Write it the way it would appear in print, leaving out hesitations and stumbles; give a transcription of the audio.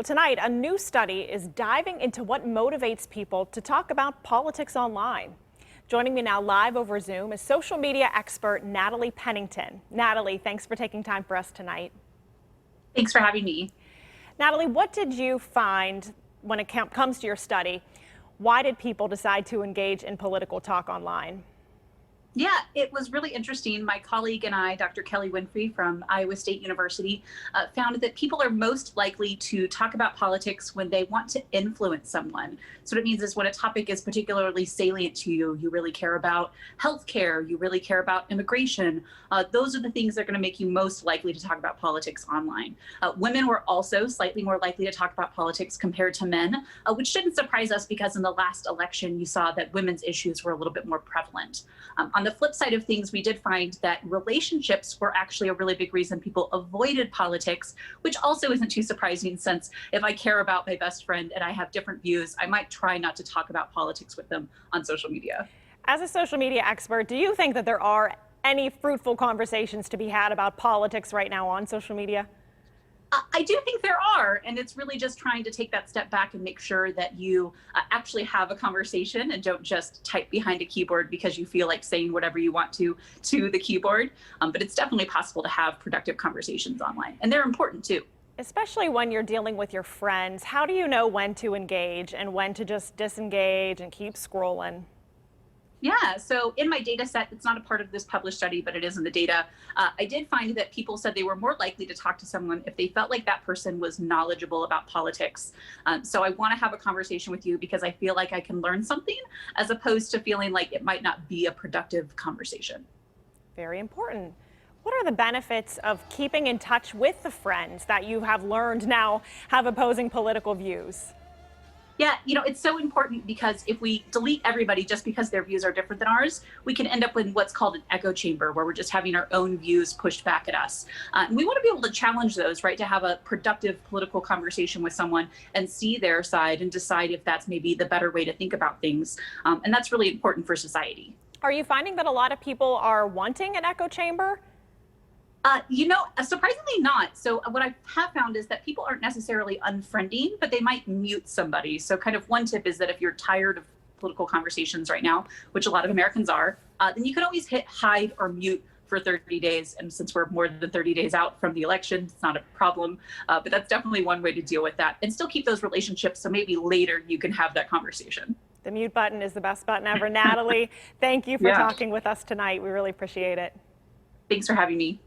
Well, tonight, a new study is diving into what motivates people to talk about politics online. Joining me now live over Zoom is social media expert Natalie Pennington. Natalie, thanks for taking time for us tonight. Thanks for having me. Natalie, what did you find when it comes to your study? Why did people decide to engage in political talk online? Yeah, it was really interesting. My colleague and I, Dr. Kelly Winfrey from Iowa State University, found that people are most likely to talk about politics when they want to influence someone. So what it means is when a topic is particularly salient to you, you really care about healthcare, you really care about immigration. Those are the things that are going to make you most likely to talk about politics online. Women were also slightly more likely to talk about politics compared to men, which didn't surprise us because in the last election, you saw that women's issues were a little bit more prevalent. On the flip side of things, we did find that relationships were actually a really big reason people avoided politics, which also isn't too surprising since if I care about my best friend and I have different views, I might try not to talk about politics with them on social media. As a social media expert, do you think that there are any fruitful conversations to be had about politics right now on social media? I do think there are, and it's really just trying to take that step back and make sure that you actually have a conversation and don't just type behind a keyboard because you feel like saying whatever you want to the keyboard. But it's definitely possible to have productive conversations online, and they're important too. Especially when you're dealing with your friends, how do you know when to engage and when to just disengage and keep scrolling? Yeah, so in my data set, it's not a part of this published study, but it is in the data. I did find that people said they were more likely to talk to someone if they felt like that person was knowledgeable about politics. So I want to have a conversation with you because I feel like I can learn something as opposed to feeling like it might not be a productive conversation. Very important. What are the benefits of keeping in touch with the friends that you have learned now have opposing political views? Yeah, it's so important because if we delete everybody just because their views are different than ours, we can end up in what's called an echo chamber where we're just having our own views pushed back at us. And we want to be able to challenge those, right? To have a productive political conversation with someone and see their side and decide if that's maybe the better way to think about things. And that's really important for society. Are you finding that a lot of people are wanting an echo chamber? Surprisingly not. So what I have found is that people aren't necessarily unfriending, but they might mute somebody. So kind of one tip is that if you're tired of political conversations right now, which a lot of Americans are, then you can always hit hide or mute for 30 days. And since we're more than 30 days out from the election, it's not a problem. But that's definitely one way to deal with that and still keep those relationships. So maybe later you can have that conversation. The mute button is the best button ever. Natalie, thank you for talking with us tonight. We really appreciate it. Thanks for having me.